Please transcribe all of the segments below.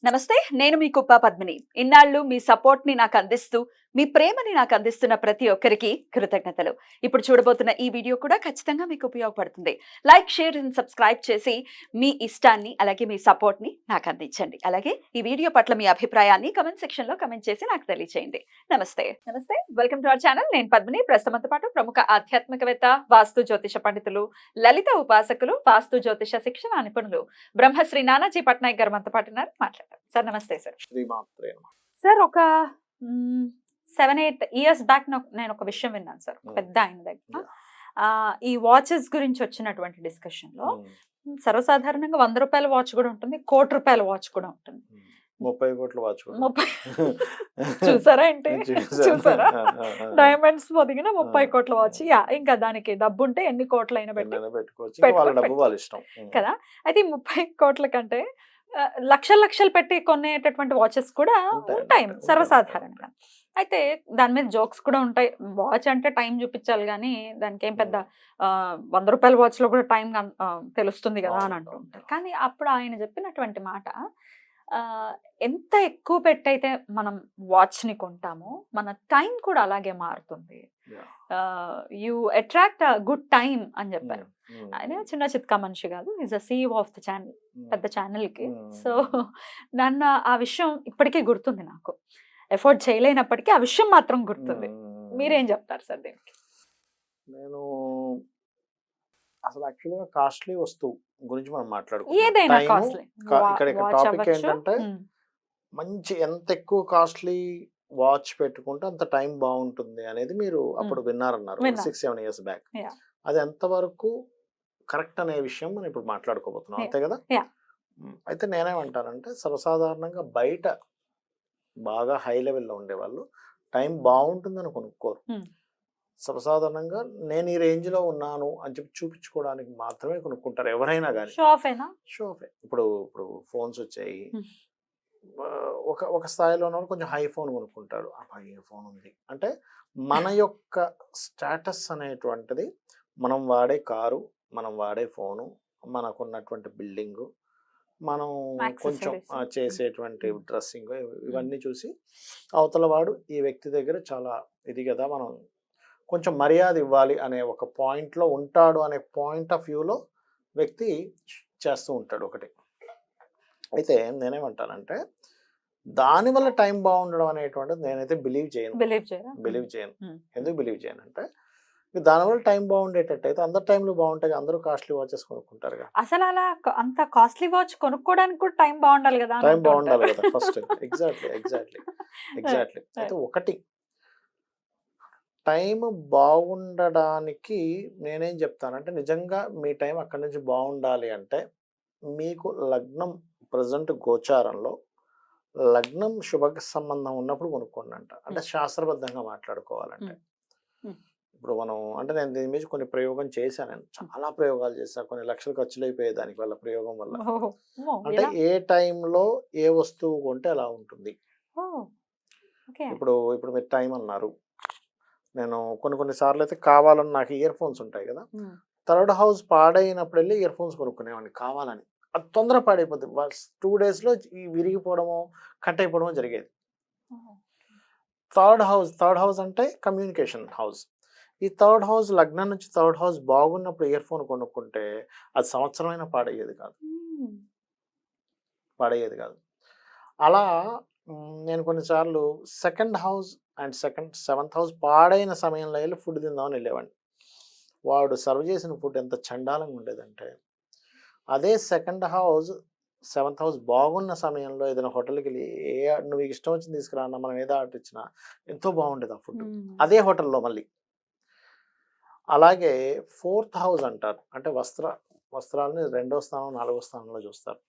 నమస్తే, నేను మీ కుప్ప పద్మిని. ఇన్నాళ్ళు మీ సపోర్ట్‌ని నాకందిస్తూ, మీ ప్రేమని నాకందిస్తున్న ప్రతి ఒక్కరికి కృతజ్ఞతలు. ఇప్పుడు చూడబోతున్న ఈ వీడియో కూడా ఖచ్చితంగా మీకు ఉపయోగపడుతుంది. లైక్, షేర్ అండ్ సబ్స్క్రైబ్ చేసి మీ ఇష్టాన్ని, అలాగే మీ సపోర్ట్‌ని నాకందించండి. అలాగే ఈ వీడియో పట్ల మీ అభిప్రాయాన్ని కామెంట్ సెక్షన్‌లో కామెంట్ చేసి నాకు తెలియజేయండి. నమస్తే. నమస్తే. Welcome to our channel. నేను పద్మిని. ప్రస్తుతంతో పాటు ప్రముఖ ఆధ్యాత్మికవేత్త, వాస్తు జ్యోతిష పండితులు, లలిత ఉపాసకులు, వాస్తు జ్యోతిష శిక్షణ నిపుణులు బ్రహ్మశ్రీ నానాజీ పట్నాయక్ గారు మనతో పాటు ఉన్నారు. మాట్లాడతారు. సార్ నమస్తే సార్. శ్రీమాత్రే నమః. సార్ ఒక 7-8 ఇయర్స్ బ్యాక్ నేను ఒక విషయం విన్నాను సార్. పెద్ద ఆయన దగ్గర ఈ వాచెస్ గురించి వచ్చినటువంటి డిస్కషన్ లో సర్వసాధారణంగా 100 రూపాయల వాచ్ కూడా ఉంటుంది, ₹1,00,00,000 వాచ్ కూడా ఉంటుంది. 30 కోట్ల వాచ్ 30 చూసారా ఏంటి చూసారా డైమండ్స్ పొదిగిన 30 కోట్ల వాచ్. ఇంకా దానికి డబ్బు ఉంటే ఎన్ని కోట్లైనా పెట్టుకోవచ్చు కదా. అయితే 30 కోట్ల కంటే లక్షలు పెట్టి కొనేటటువంటి వాచెస్ కూడా ఉంటాయి సర్వసాధారణంగా. అయితే దాని మీద జోక్స్ కూడా ఉంటాయి. వాచ్ అంటే టైం చూపించాలి కానీ దానికి ఏం పెద్ద 100 రూపాయల వాచ్ లో కూడా టైం తెలుస్తుంది కదా అని అంటూ ఉంటారు. కానీ అప్పుడు ఆయన చెప్పినటువంటి మాట, ఎంత ఎక్కువ పెట్టయితే మనం వాచ్ ని కొంటామో మన టైం కూడా అలాగే మారుతుంది. యూ అట్రాక్ట్ గుడ్ టైం అని చెప్పారు. ఆయన చిన్న చిత్కా మనిషి కాదు, is a CEO of the channel, పెద్ద ఛానల్ కి. సో నన్ను ఆ విషయం ఇప్పటికీ గుర్తుంది. నాకు ఎఫోర్డ్ చేయలేనప్పటికీ ఆ విషయం మాత్రం గుర్తుంది. మీరేం చెప్తారు సార్ దీనికి? నేను అసలు యాక్చువల్గా కాస్ట్లీ వస్తువు గురించి మనం మాట్లాడుకుంటాం. ఏదైనా కాస్ట్లీ. ఇక్కడ టాపిక్ ఏంటంటే మంచి ఎంత ఎక్కువ కాస్ట్లీ వాచ్ పెట్టుకుంటే అంత టైం బాగుంటుంది అనేది మీరు అప్పుడు విన్నారన్నారు 6-7 ఇయర్స్ బ్యాక్. అది ఎంతవరకు కరెక్ట్ అనే విషయం మనం ఇప్పుడు మాట్లాడుకోబోతున్నాం, అంతే కదా. అయితే నేనేమంటానంటే సర్వసాధారణంగా బయట బాగా హై లెవెల్లో ఉండేవాళ్ళు టైం బాగుంటుందని కొనుక్కోరు. సర్వసాధారణంగా నేను ఈ రేంజ్ లో ఉన్నాను అని చెప్పి చూపించుకోవడానికి మాత్రమే కొనుక్కుంటారు ఎవరైనా కానీ. Show off. ఇప్పుడు ఫోన్స్ వచ్చాయి, ఒక స్థాయిలో ఉన్న కొంచెం హై ఫోన్ కొనుక్కుంటాడు. అబ్బాయి ఏ ఫోన్ ఉంది అంటే మన యొక్క స్టేటస్ అనేటువంటిది, మనం వాడే కారు, మనం వాడే ఫోను, మనకున్నటువంటి బిల్డింగు, మనం కొంచెం చేసేటువంటి డ్రెస్సింగ్, ఇవన్నీ చూసి అవతల వాడు ఈ వ్యక్తి దగ్గర చాలా ఇది కదా, మనం కొంచెం మర్యాద ఇవ్వాలి అనే ఒక పాయింట్లో ఉంటాడు అనే పాయింట్ ఆఫ్ వ్యూలో వ్యక్తి చేస్తూ ఉంటాడు ఒకటి. అయితే నేనేమంటానంటే దానివల్ల టైం బాగుండడం అనేటువంటిది నేనైతే బిలీవ్ చేయను. ఎందుకు బిలీవ్ చేయను అంటే దానివల్ల టైం బాగుండేటట్టయితే అందరు టైంలో బాగుంటాయి, అందరూ కాస్ట్లీ వాచెస్ కొనుక్కుంటారు. అసలు అలా అంత కాస్ట్లీ వాచ్ కొనుక్కోవడానికి కూడా టైం బాగుండాలి కదా. టైం బాగుండాలి కదా ఫస్ట్. ఎగ్జాక్ట్లీ. అయితే ఒకటి టైం బాగుండడానికి నేనేం చెప్తానంటే, నిజంగా మీ టైం అక్కడి నుంచి బాగుండాలి అంటే మీకు లగ్నం ప్రజెంట్ గోచారంలో లగ్నం శుభ సంబంధం ఉన్నప్పుడు కొనుక్కోండి అంట. అంటే శాస్త్రబద్ధంగా మాట్లాడుకోవాలంటే ఇప్పుడు మనం అంటే నేను దీని మీద కొన్ని ప్రయోగం చేశాను, చాలా ప్రయోగాలు చేశాను, కొన్ని లక్షలు ఖర్చులు అయిపోయాయి దానికి వల్ల, ప్రయోగం వల్ల. అంటే ఏ టైంలో ఏ వస్తువు కొంటే అలా ఉంటుంది. ఇప్పుడు మీరు టైం అన్నారు, నేను కొన్ని సార్లు అయితే కావాలని నాకు ఇయర్ ఫోన్స్ ఉంటాయి కదా, థర్డ్ హౌస్ పాడైనప్పుడు వెళ్ళి ఇయర్ ఫోన్స్ కొనుక్కునేవాడిని కావాలని. అది తొందర పాడైపోతుంది, 2 డేస్లో విరిగిపోవడమో కట్ అయిపోవడమో జరిగేది. థర్డ్ హౌస్ అంటే కమ్యూనికేషన్ హౌస్. ఈ థర్డ్ హౌస్ లగ్నం నుంచి థర్డ్ హౌస్ బాగున్నప్పుడు ఇయర్ ఫోన్ కొనుక్కుంటే అది సంవత్సరమైనా పాడయ్యేది కాదు. అలా నేను కొన్నిసార్లు second house and seventh house పాడైన సమయంలో వెళ్ళి ఫుడ్ తిందామని వెళ్ళేవాడిని. వాడు సర్వ్ చేసిన ఫుడ్ ఎంత చండాలంగా ఉండేదంటే, అదే సెకండ్ హౌస్ 7th హౌస్ బాగున్న సమయంలో ఏదైనా హోటల్కి వెళ్ళి నువ్వు ఇష్టం వచ్చింది తీసుకురా అన్న, మనం ఏదో ఆర్డర్ ఇచ్చినా ఎంతో బాగుండేది ఆ ఫుడ్ అదే హోటల్లో మళ్ళీ. అలాగే 4th హౌస్ అంటారు, అంటే వస్త్రాలని 2వ స్థానం 4వ స్థానంలో చూస్తారు.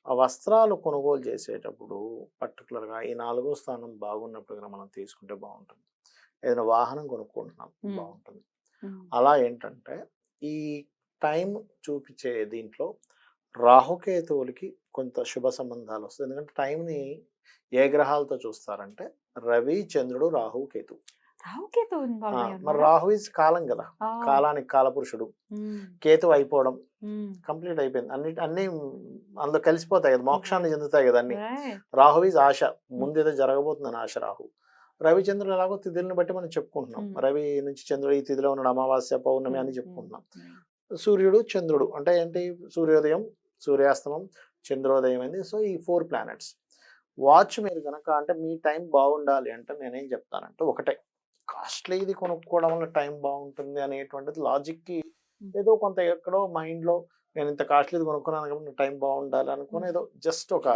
ఆ వస్త్రాలు కొనుగోలు చేసేటప్పుడు పర్టికులర్గా ఈ 4వ స్థానం బాగున్నప్పుడు మనం తీసుకుంటే బాగుంటుంది. ఏదైనా వాహనం కొనుక్కుంటున్నాం బాగుంటుంది. అలా ఏంటంటే ఈ టైం చూపించే దీంట్లో రాహుకేతువులకి కొంత శుభ సంబంధాలు వస్తాయి. ఎందుకంటే టైంని ఏ గ్రహాలతో చూస్తారంటే రవి, చంద్రుడు, రాహు, కేతు. రాహుకేతు ఇన్వాల్వ్ అయ్యి మరి ఉన్నారా? రాహు ఇస్ కాలం కదా, ఆ, కాలానికి కాలపురుషుడు. ఉమ్, కేతు అయిపోవడం ఉమ్, కంప్లీట్ అయిపోయింది. అన్ని అందులో కలిసిపోతాయి కదా, మోక్షాన్ని చెందుతాయి కదా అన్ని. right. రాహు ఈజ్ ఆశ, ముందు ఏదో జరగబోతుందని ఆశ రాహు. రవిచంద్రులు ఎలాగో తిథులను బట్టి మనం చెప్పుకుంటున్నాం. రవి నుంచి చంద్రుడు ఈ తిథిలో ఉన్న అమావాస్య పౌర్ణమి అని చెప్పుకుంటున్నాం. సూర్యుడు చంద్రుడు అంటే ఏంటి, సూర్యోదయం సూర్యాస్తమం చంద్రోదయం అయింది. సో ఈ 4 ప్లానెట్స్. వాచ్ మీరు కనుక అంటే మీ టైం బాగుండాలి అంటే నేనేం చెప్తానంటే ఒకటే, కాస్ట్లీది కొనుక్కోవడం వల్ల టైం బాగుంటుంది అనేటువంటిది లాజిక్కి ఏదో కొంత ఎక్కడో మైండ్లో నేను ఇంత కాస్ట్లీది కొనుక్కున్నాను కాబట్టి టైం బాగుండాలి అనుకుని ఏదో జస్ట్ ఒక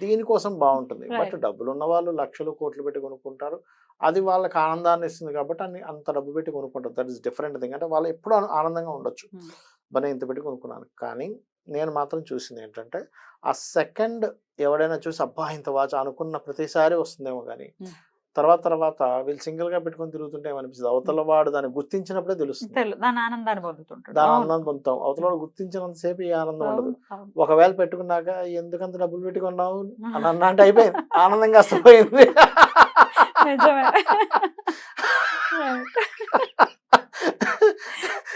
దీనికోసం బాగుంటుంది. బట్ డబ్బులు ఉన్న వాళ్ళు లక్షలు కోట్లు పెట్టి కొనుక్కుంటారు, అది వాళ్ళకి ఆనందాన్ని ఇస్తుంది కాబట్టి అంత డబ్బు పెట్టి కొనుక్కుంటారు. That is different thing. అంటే వాళ్ళు ఎప్పుడు ఆనందంగా ఉండొచ్చు, మరి ఇంత పెట్టి కొనుక్కున్నాను. కానీ నేను మాత్రం చూసింది ఏంటంటే ఆ సెకండ్ ఎవడైనా చూసి అబ్బా ఇంత వాచ్ అనుకున్న ప్రతిసారి వస్తుందేమో కానీ తర్వాత వీళ్ళు సింగిల్ గా పెట్టుకొని తిరుగుతుంటే ఏమనిపిస్తుంది, అవతల వాడు దాన్ని గుర్తించినప్పుడే తెలుస్తుంది, దాని ఆనందాన్ని పొందుతుంటాడు. దాని అవును, ఆనందాన్ని పొందుతాం. అవతల వాడు గుర్తించినంత సేపు ఈ ఆనందం ఉండదు. అవును, అవును. ఒకవేళ పెట్టుకున్నాక ఎందుకంత డబ్బులు పెట్టుకున్నావు అని అన్నా అంటే అయిపోయింది, ఆనందంగా అస్తపోయింది. నిజమే.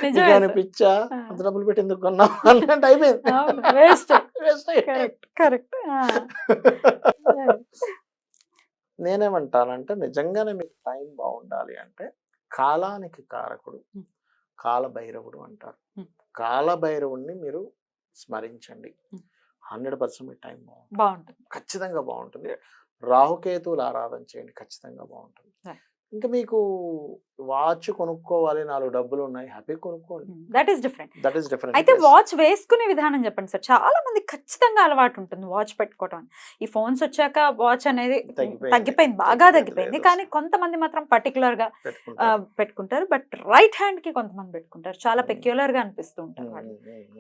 నిజమే నీకేమైనా సార్. పిచ్చా, అంత డబ్బులు పెట్టి ఎందుకు కొన్నావు అన్నట్టు అయిపోయింది. అవును, వేస్ట్. Waste అయిపోయింది. కరెక్ట్. నేనేమంటానంటే నిజంగానే మీకు టైం బాగుండాలి అంటే కాలానికి కారకుడు కాలభైరవుడు అంటారు. కాలభైరవుడిని మీరు స్మరించండి, 100% మీ టైం బాగుంటుంది, బాగుంటుంది. ఖచ్చితంగా బాగుంటుంది. రాహుకేతువులు ఆరాధన చేయండి, ఖచ్చితంగా బాగుంటుంది. ఇంకా మీకు వాచ్ కొనుక్కోవాలి, 4 డబ్బులు ఉన్నాయి, హ్యాపీ కొనుక్కోండి. That is different. That is different. అయితే వాచ్ వేసుకునే విధానం చెప్పండి సార్. చాలా మంది ఖచ్చితంగా అలవాటు ఉంటుంది వాచ్ పెట్టుకోవడం. ఈ ఫోన్స్ వచ్చాక వాచ్ అనేది తగ్గిపోయింది, బాగా తగ్గిపోయింది. కానీ కొంతమంది మాత్రం పర్టికులర్ గా పెట్టుకుంటారు. బట్ రైట్ హ్యాండ్ కి కొంతమంది పెట్టుకుంటారు, చాలా పెక్యులర్ గా అనిపిస్తూ ఉంటారు వాళ్ళు.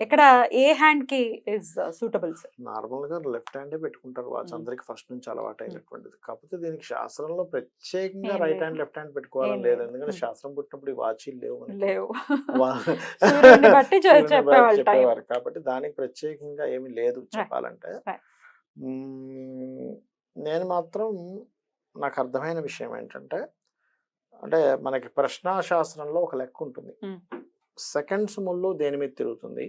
ఇక్కడ ఏ హ్యాండ్ కి ఇస్ సూటబుల్ సార్? నార్మల్ గా లెఫ్ట్ హ్యాండే పెట్టుకుంటారు వాచ్, అందరికి ఫస్ట్ నుంచి అలవాటు అయినటువంటిది. కాకపోతే దీనికి శాస్త్రంలో ప్రత్యేకంగా రైట్ హ్యాండ్ లెఫ్ట్ హ్యాండ్ పెట్టుకోవాలని లేదు, ఎందుకంటే శాస్త్రం పుట్టినప్పుడు ఈ వాచీలు లేవు చెప్పేవారు కాబట్టి దానికి ప్రత్యేకంగా ఏమి లేదు చెప్పాలంటే. నేను మాత్రం నాకు అర్థమైన విషయం ఏంటంటే, అంటే మనకి ప్రశ్నాశాస్త్రంలో ఒక లెక్క ఉంటుంది, సెకండ్స్ ముళ్ళు దేని మీద తిరుగుతుంది,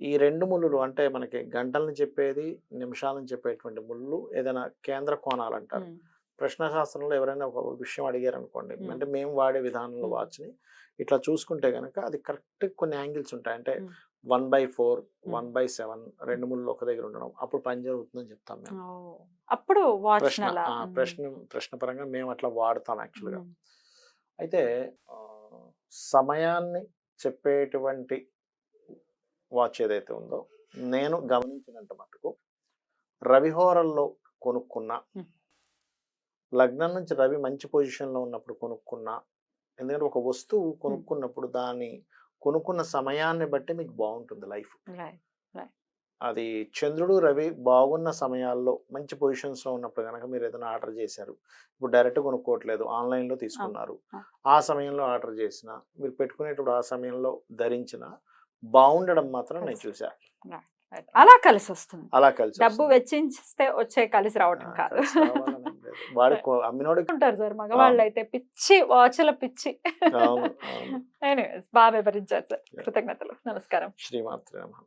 ఈ 2 ముళ్ళు అంటే మనకి గంటలను చెప్పేది నిమిషాలను చెప్పేటువంటి ముళ్ళు ఏదైనా కేంద్ర కోణాలు అంటారు. ప్రశ్నాశాస్త్రంలో ఎవరైనా ఒక విషయం అడిగారు అనుకోండి, అంటే మేము వాడే విధానంలో వాచ్ని ఇట్లా చూసుకుంటే కనుక అది కరెక్ట్ కొన్ని యాంగిల్స్ ఉంటాయి. అంటే 1/4, 1/7 2 ముళ్ళు ఒక దగ్గర ఉండడం, అప్పుడు పని జరుగుతుందని చెప్తాం మేము. అప్పుడు ప్రశ్న పరంగా మేము అట్లా వాడతాం యాక్చువల్గా. అయితే సమయాన్ని చెప్పేటువంటి వాచ్ ఏదైతే ఉందో నేను గమనించినంత మటుకు రవిహోరల్లో కొనుక్కున్నా, లగ్నం నుంచి రవి మంచి పొజిషన్లో ఉన్నప్పుడు కొనుక్కున్నా, ఎందుకంటే ఒక వస్తువు కొనుక్కున్నప్పుడు దాన్ని కొనుక్కున్న సమయాన్ని బట్టి మీకు బాగుంటుంది లైఫ్. అది చంద్రుడు రవి బాగున్న సమయాల్లో మంచి పొజిషన్స్లో ఉన్నప్పుడు కనుక మీరు ఏదైనా ఆర్డర్ చేశారు, ఇప్పుడు డైరెక్ట్ కొనుక్కోవట్లేదు ఆన్లైన్లో తీసుకున్నారు, ఆ సమయంలో ఆర్డర్ చేసిన మీరు పెట్టుకునేటప్పుడు ఆ సమయంలో ధరించిన బాగుండడం మాత్రం నేను చూసా. అలా కలిసి వస్తుంది, అలా కలిసి డబ్బు వెచ్చించిస్తే వచ్చే కలిసి రావడం కాదు. వాడు అమ్మినోడు ఉంటారు సార్ మగవాళ్ళు అయితే పిచ్చి వాచ్ల పిచ్చి. బాగా వివరించారు సార్, కృతజ్ఞతలు, నమస్కారం. శ్రీమాత్రే నమః.